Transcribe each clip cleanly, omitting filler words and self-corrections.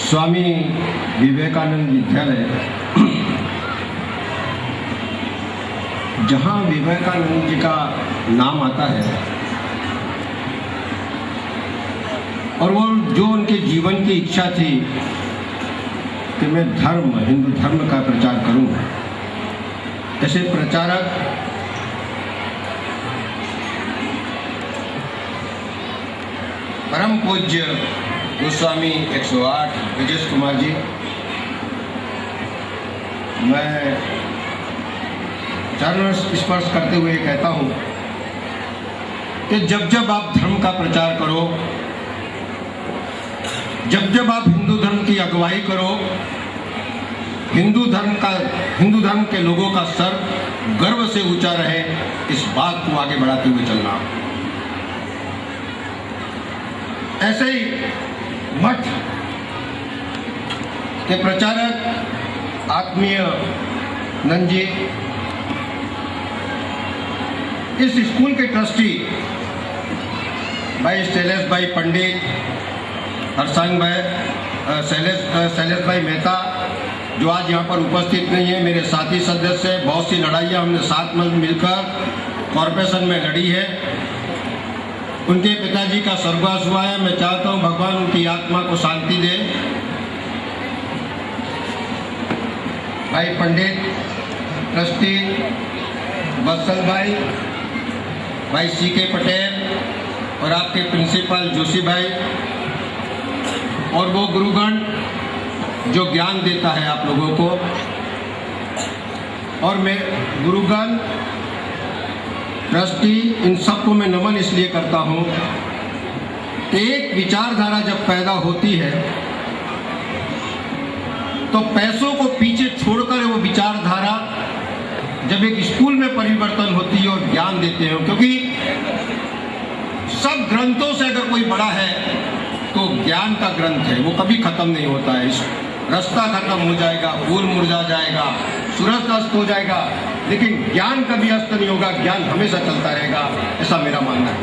स्वामी विवेकानंद विद्यालय, जहाँ विवेकानंद जी का नाम आता है और वो जो उनके जीवन की इच्छा थी कि मैं हिंदू धर्म का प्रचार करूं, ऐसे प्रचारक परम पूज्य गोस्वामी 108 ब्रजेश कुमार जी, मैं चरण स्पर्श करते हुए कहता हूँ कि जब जब आप धर्म का प्रचार करो, जब जब आप हिंदू धर्म की अगुवाई करो, हिंदू धर्म के लोगों का सर गर्व से ऊंचा रहे, इस बात को आगे बढ़ाते हुए चलना। ऐसे ही मठ के प्रचारक आत्मीय नंद जी, इस स्कूल के ट्रस्टी भाई शैलेश भाई पंडित, हरसंग भाई शैलेश भाई मेहता, जो आज यहाँ पर उपस्थित नहीं है, मेरे साथी सदस्य, बहुत सी लड़ाइयाँ हमने साथ में मिलकर कॉरपोरेशन में लड़ी है। उनके पिताजी का स्वर्गवास हुआ है, मैं चाहता हूँ भगवान उनकी आत्मा को शांति दे। भाई पंडित, ट्रस्टी बत्सल भाई, भाई सीके पटेल और आपके प्रिंसिपल जोशी भाई, और वो गुरुगण जो ज्ञान देता है आप लोगों को, और मैं गुरुगण, ट्रस्टी, इन सबको मैं नमन इसलिए करता हूँ कि एक विचारधारा जब पैदा होती है तो पैसों को पीछे छोड़कर वो विचारधारा जब एक स्कूल में परिवर्तन होती है और ज्ञान देते हैं, क्योंकि सब ग्रंथों से अगर कोई बड़ा है तो ज्ञान का ग्रंथ है, वो कभी खत्म नहीं होता है। रास्ता खत्म हो जाएगा, फूल मुरझा जाएगा, सूरज अस्त हो जाएगा, लेकिन ज्ञान कभी अस्त नहीं होगा, ज्ञान हमेशा चलता रहेगा, ऐसा मेरा मानना है।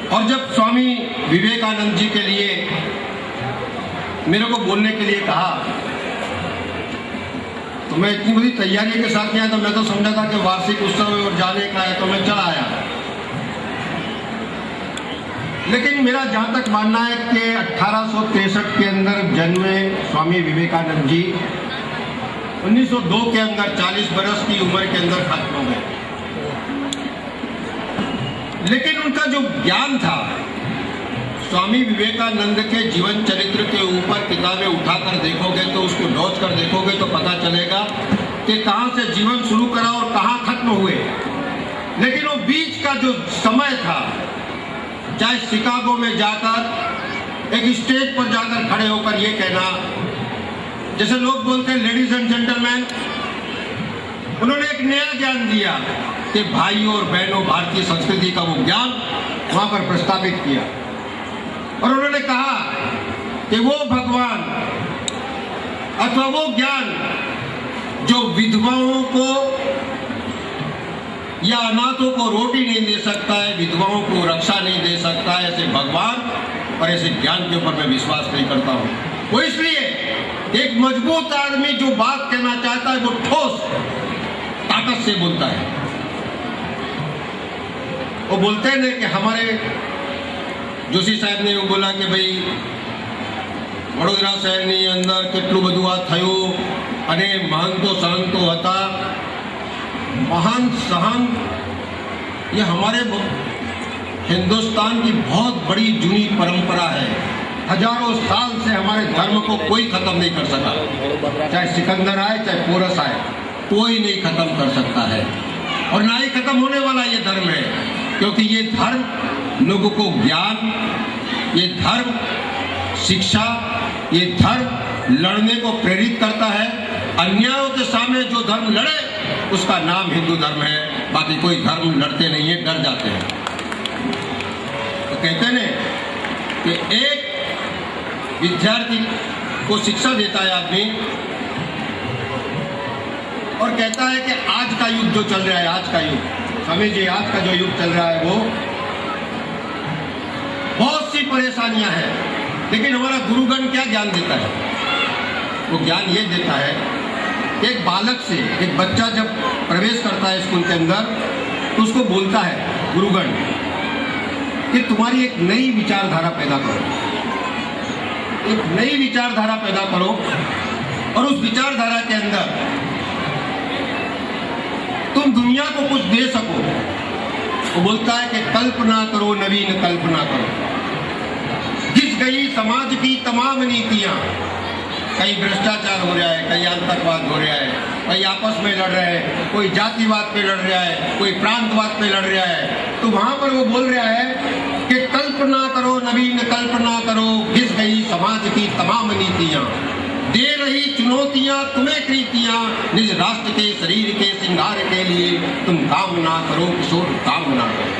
और जब स्वामी विवेकानंद जी के लिए मेरे को बोलने के लिए कहा तो मैं इतनी बड़ी तैयारी के साथ नहीं आया, तो मैं तो समझा था कि वार्षिक उत्सव और जाने का है, तो मैं चला आया। लेकिन मेरा जहाँ तक मानना है कि 1863 के अंदर जन्मे स्वामी विवेकानंद जी 1902 के अंदर 40 बरस की उम्र के अंदर खत्म हो गए। लेकिन उनका जो ज्ञान था, स्वामी विवेकानंद के जीवन चरित्र के ऊपर किताबें उठाकर देखोगे तो उसको डॉच कर देखोगे तो पता चलेगा कि कहाँ से जीवन शुरू करा और कहाँ खत्म हुए। लेकिन वो बीच का जो समय था, चाहे शिकागो में जाकर एक स्टेज पर जाकर खड़े होकर ये कहना, जैसे लोग बोलते हैं लेडीज एंड जेंटलमैन, उन्होंने एक नया ज्ञान दिया कि भाइयों और बहनों, भारतीय संस्कृति का वो ज्ञान वहां पर प्रस्तावित किया। और उन्होंने कहा कि वो भगवान अथवा वो ज्ञान जो विधवाओं को या अनाथों को रोटी नहीं दे सकता है, विधवाओं को रक्षा नहीं दे सकता है, ऐसे भगवान और ऐसे ज्ञान के ऊपर मैं विश्वास नहीं करता हूँ। वो इसलिए एक मजबूत आदमी जो बात कहना चाहता है वो ठोस ताकत से बोलता है। वो बोलते हैं कि हमारे जोशी साहब ने वो बोला कि भाई वडोदरा शहરની અંદર કેટલું બધું આ થયું અને મહાન તો સંતો હતા। महान सहन ये हमारे हिंदुस्तान की बहुत बड़ी जूनी परंपरा है। हजारों साल से हमारे धर्म को कोई खत्म नहीं कर सका, चाहे सिकंदर आए चाहे पोरस आए, कोई नहीं खत्म कर सकता है और ना ही खत्म होने वाला ये धर्म है। क्योंकि ये धर्म लोगों को ज्ञान, ये धर्म शिक्षा, ये धर्म लड़ने को प्रेरित करता है। अन्यायों के सामने जो धर्म लड़े उसका नाम हिंदू धर्म है। बाकी कोई धर्म लड़ते नहीं है, डर जाते हैं। तो कहते हैं कि एक विद्यार्थी को शिक्षा देता है आदमी और कहता है कि आज का युग जो चल रहा है, आज का युग समझिए, आज का जो युग चल रहा है वो बहुत सी परेशानियां हैं, लेकिन हमारा गुरुगण क्या ज्ञान देता है? वो ज्ञान ये देता है कि एक बालक से, एक बच्चा जब प्रवेश करता है स्कूल के अंदर तो उसको बोलता है गुरुगण कि तुम्हारी एक नई विचारधारा पैदा करो, एक नई विचारधारा पैदा करो और उस विचारधारा के अंदर तुम दुनिया को कुछ दे सको। वो बोलता है कि कल्पना करो, नवीन कल्पना करो। घिस गई समाज की तमाम नीतियां, कहीं भ्रष्टाचार हो रहा है, कहीं आतंकवाद हो रहा है, कहीं आपस में लड़ रहे हैं, कोई जातिवाद पे लड़ रहा है, कोई प्रांतवाद पे लड़ रहा है। तो वहां पर वो बोल रहा है कि कल्पना करो, नवीन कल्पना करो। घिस गई समाज की तमाम नीतियां, दे रही चुनौतियां तुम्हें कृतियां, निज राष्ट्र के शरीर के श्रृंगार के लिए तुम काम ना करो किशोर, काम ना करो।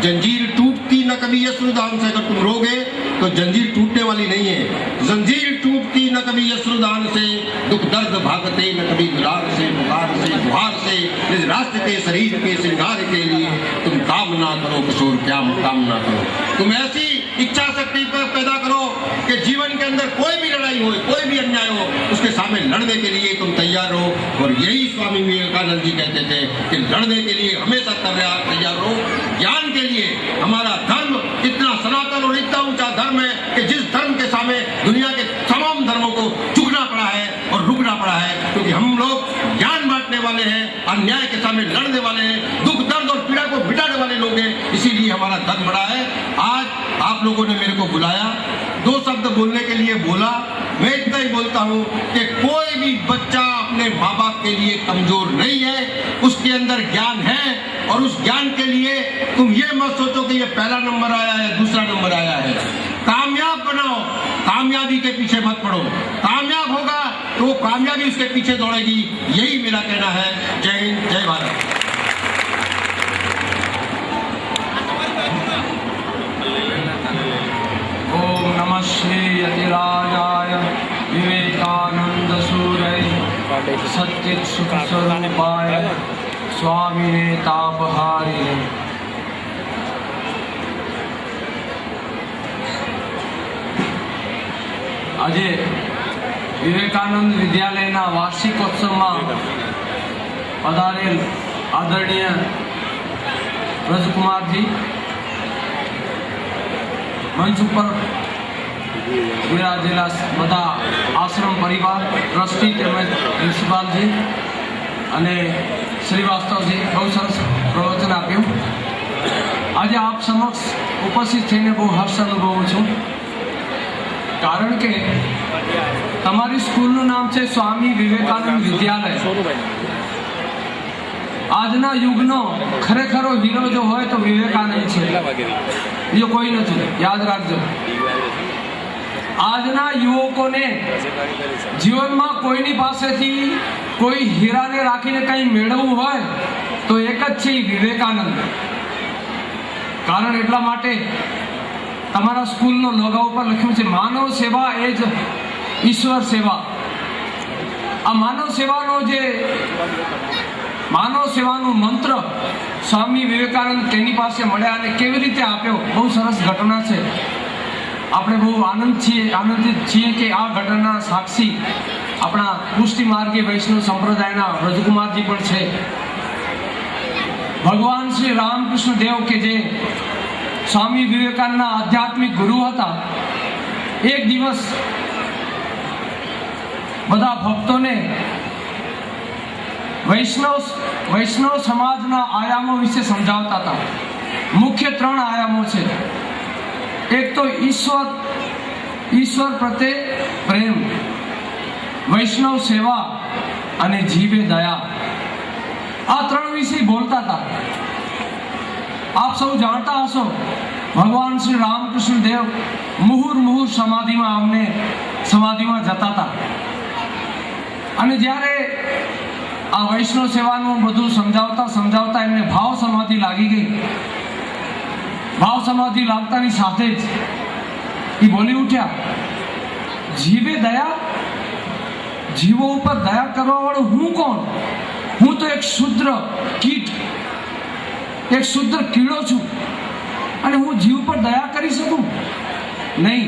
जंजीर टूटती न कभी यशुदान से, अगर तुम रोगे तो जंजीर टूटने वाली नहीं है। जंजीर टूटती न कभी यशुदान से, दुख दर्द भागते न कभी दुलार से, पुकार से, गुहार से। निज राष्ट्र के शरीर के श्रृंगार के लिए तुम काम ना करो किशोर, क्या काम ना करो। तुम ऐसी इच्छा शक्ति पैदा करो कि जीवन के अंदर कोई भी लड़ाई हो, कोई भी अन्याय हो, उसके सामने लड़ने के लिए तुम तैयार हो। और यही स्वामी विवेकानंद जी कहते थे कि लड़ने के लिए हमेशा तैयार हो। ज्ञान के लिए हमारा धर्म इतना सनातन और इतना ऊंचा धर्म है कि जिस धर्म के सामने दुनिया के तमाम धर्मों को झुकना पड़ा है और रुकना पड़ा है, क्योंकि हम लोग ज्ञान बांटने वाले हैं, अन्याय के सामने लड़ने वाले हैं, दुख दर्द और पीड़ा को मिटाने वाले लोग हैं। इसीलिए हमारा धर्म बड़ा है। आज आप लोगों ने मेरे को बुलाया, दो शब्द बोलने के लिए बोला। मैं इतना ही बोलता हूँ कि कोई भी बच्चा अपने माँ बाप के लिए कमजोर नहीं है, उसके अंदर ज्ञान है। और उस ज्ञान के लिए तुम ये मत सोचो कि ये पहला नंबर आया है, दूसरा नंबर आया है। कामयाब बनाओ, कामयाबी के पीछे मत पड़ो। कामयाब होगा तो वो कामयाबी उसके पीछे दौड़ेगी। यही मेरा कहना है। जय हिंद, जय भारत। ओम नमः श्री यतिराजाय विवेकानंद सूरय सच्चित सुख स्वरूपाय स्वामिने तापहारिणे। આજે વિવેકાનંદ વિદ્યાલયના વાર્ષિકોત્સવમાં પધારેલ આદરણીય રજકુમારજી, મંચ ઉપર બિરાજેલા બધા આશ્રમ પરિવાર, ટ્રસ્ટી તેમજ પ્રિન્સિપાલજી અને શ્રીવાસ્તવજી, બહુ સરસ પ્રવચન આપ્યું. આજે આપ સમક્ષ ઉપસ્થિત થઈને બહુ હર્ષ અનુભવું છું, કારણ કે તમારી સ્કૂલનું નામ છે સ્વામી વિવેકાનંદ વિદ્યાલય. આજના યુગનો ખરેખરો હીરો જો હોય તો વિવેકાનંદ છે, બીજો કોઈ નથી, યાદ રાખજો. આજના યુવકોને જીવનમાં કોઈની પાસેથી કોઈ હીરાને રાખીને કંઈ મેળવવું હોય તો એક જ છે વિવેકાનંદ. કારણ એટલા માટે તમારા સ્કૂલનો લોગો ઉપર લખ્યું છે માનવ સેવા એ જ ઈશ્વર સેવા. આ માનવ સેવાનું મંત્ર સ્વામી વિવેકાનંદ તેની પાસે મળ્યા અને કેવી રીતે આપ્યો, બહુ સરસ ઘટના છે. આપણે બહુ આનંદિત છીએ કે આ ઘટના સાક્ષી આપણા પુષ્ટિ માર્ગીય વૈષ્ણવ સંપ્રદાયના રજકુમારજી પણ છે. ભગવાન શ્રી રામકૃષ્ણ દેવ કે જે સ્વામી વિવેકાનંદના આધ્યાત્મિક ગુરુ હતા, એક દિવસ બધા ભક્તોને વૈષ્ણવ સમાજના આયામો વિશે સમજાવતા હતા. મુખ્ય 3 આયામો છે. એક તો ઈશ્વર પ્રત્યે પ્રેમ, વૈષ્ણવ સેવા અને જીવે દયા. આ 3 વિશે બોલતા હતા. આપ સૌ જાણતા હશો, ભગવાન શ્રી રામકૃષ્ણ દેવ મુહુર્મુહુર સમાધિમાં જતા હતા. અને જ્યારે આ વૈષ્ણવ સેવાનું બધું સમજાવતા એમને ભાવ સમાધિ લાગી ગઈ. ભાવ સમાધિ લાગતાની સાથે જ એ બોલી ઉઠ્યા, જીવે દયા, જીવો ઉપર દયા કરવા વાળો હું કોણ? હું તો એક શુદ્ર કીટ, એક શુદ્ર કીડો છું અને હું જીવ પર દયા કરી શકું નહીં.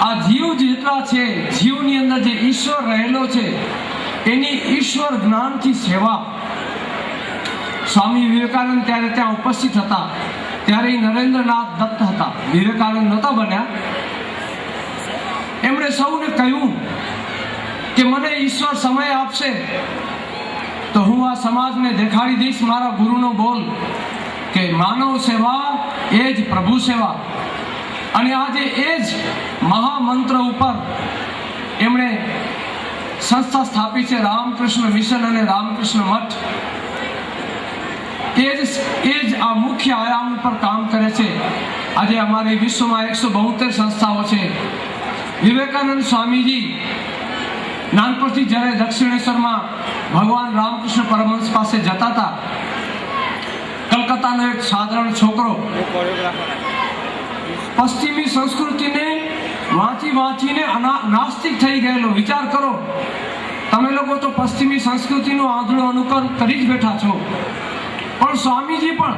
આ જીવ જેટલા છે, જીવની અંદર જે ઈશ્વર રહેલો છે એની ઈશ્વર જ્ઞાનથી સેવા. સ્વામી વિવેકાનંદ ત્યારે ત્યાં ઉપસ્થિત હતા, ત્યારે નરેન્દ્રનાથ દત્ત હતા, વિવેકાનંદ નહોતા બન્યા. એમણે સૌને કહ્યું કે મને ઈશ્વર સમય આપશે તો હું આ સમાજને દેખાડી દઈશ મારા ગુરુનો બોલ કે માનવ સેવા એ જ પ્રભુ સેવા. અને આજે એ જ મહામંત્ર ઉપર એમણે સંસ્થા સ્થાપી છે, રામકૃષ્ણ મિશન અને રામકૃષ્ણ મઠ. એ જ આ મુખ્ય આયામ ઉપર કામ કરે છે. આજે અમારી વિશ્વમાં 172 સંસ્થાઓ છે. વિવેકાનંદ સ્વામીજી નાનપણથી જ્યારે દક્ષિણેશ્વરમાં ભગવાન રામકૃષ્ણ પરમહંસ પાસે જતા હતા, કલકત્તાનો એક સાધારણ છોકરો પશ્ચિમી સંસ્કૃતિને વાંચીને નાસ્તિક થઈ ગયેલો. વિચાર કરો, તમે લોકો તો પશ્ચિમી સંસ્કૃતિનું આંધળું અનુકરણ કરી જ બેઠા છો, પણ સ્વામીજી પણ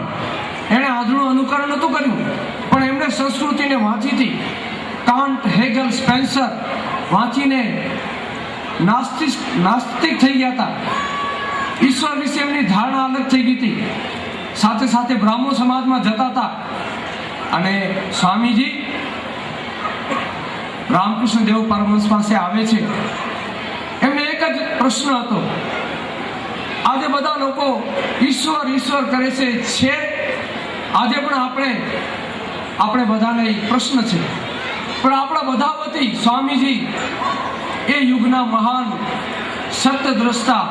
એણે આંધળું અનુકરણ નહોતું કર્યું, પણ એમણે સંસ્કૃતિને વાંચી હતી. કાન્ટ, હેગલ, સ્પેન્સર વાંચીને નાસ્તિક થઈ ગયા હતા. ઈશ્વર વિશે એમની ધારણા અલગ થઈ ગઈ હતી. સાથે સાથે બ્રાહ્મો સમાજમાં જતા હતા. અને સ્વામીજી રામકૃષ્ણ દેવ પરમહંસ પાસે આવે છે. એમને એક જ પ્રશ્ન હતો. આજે બધા લોકો ઈશ્વર ઈશ્વર કરે છે. આજે પણ આપણે બધાને પ્રશ્ન છે, પણ આપણા બધા વતી સ્વામીજી એ યુગના મહાન સત્યદ્રષ્ટા,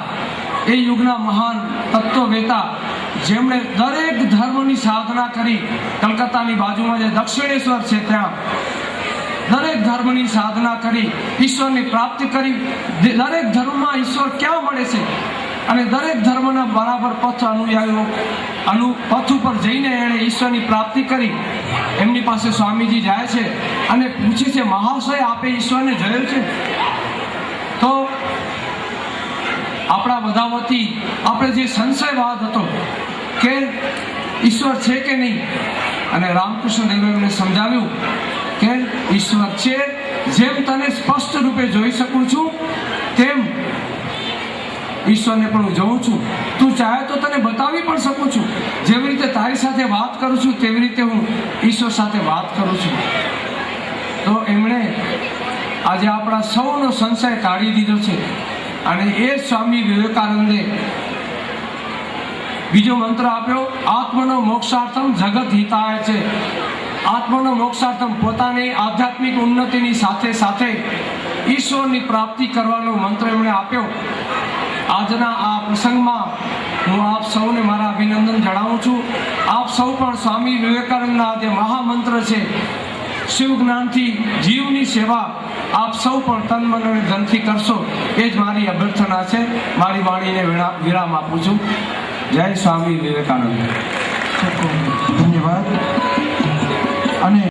એ યુગના મહાન તત્વવેતા, જેમણે દરેક ધર્મની સાધના કરી. કલકત્તાની બાજુમાં જે દક્ષિણેશ્વર છે ત્યાં દરેક ધર્મની સાધના કરી, ઈશ્વરની પ્રાપ્તિ કરી. દરેક ધર્મમાં ઈશ્વર ક્યાં મળે છે અને દરેક ધર્મના બરાબર પથ અનુયાયીઓ પથ ઉપર જઈને એણે ઈશ્વરની પ્રાપ્તિ કરી. એમની પાસે સ્વામીજી જાય છે અને પૂછે છે, મહાશય આપે ઈશ્વરને જોયો છે? તો આપણા બધા વતી આપણે જે સંશયવાદ હતો કે ઈશ્વર છે કે નહીં, અને રામકૃષ્ણ દેવે એમને સમજાવ્યું કે ઈશ્વર છે. જેમ તને સ્પષ્ટ રૂપે જોઈ શકું છું તેમ ઈશ્વરને પણ હું જોઉં છું. તું ચાહે તો તને બતાવી પણ શકું છું. જેવી રીતે તારી સાથે વાત કરું છું તેવી રીતે હું ઈશ્વર સાથે વાત કરું છું. તો એમણે આજે આપણા સૌનો સંશય કાઢી દીધો છે. અને એ સ્વામી વિવેકાનંદે બીજો મંત્ર આપ્યો, આત્મનો મોક્ષાર્થમ જગત હિતાય છે. આત્મનો મોક્ષાર્થમ પોતાની આધ્યાત્મિક ઉન્નતિની સાથે સાથે ઈશ્વરની પ્રાપ્તિ કરવાનો મંત્ર એમણે આપ્યો. આજના આ પ્રસંગમાં હું આપ સૌને મારા અભિનંદન જણાવું છું. આપ સૌ પણ સ્વામી વિવેકાનંદના જે મહામંત્ર છે, શિવ જ્ઞાનથી જીવની સેવા, આપ સૌ પણ તન મન અને ધનથી કરશો, એ જ મારી અભ્યર્થના છે. મારી વાણીને વિરામ આપું છું. જય સ્વામી વિવેકાનંદ. ધન્યવાદ. અને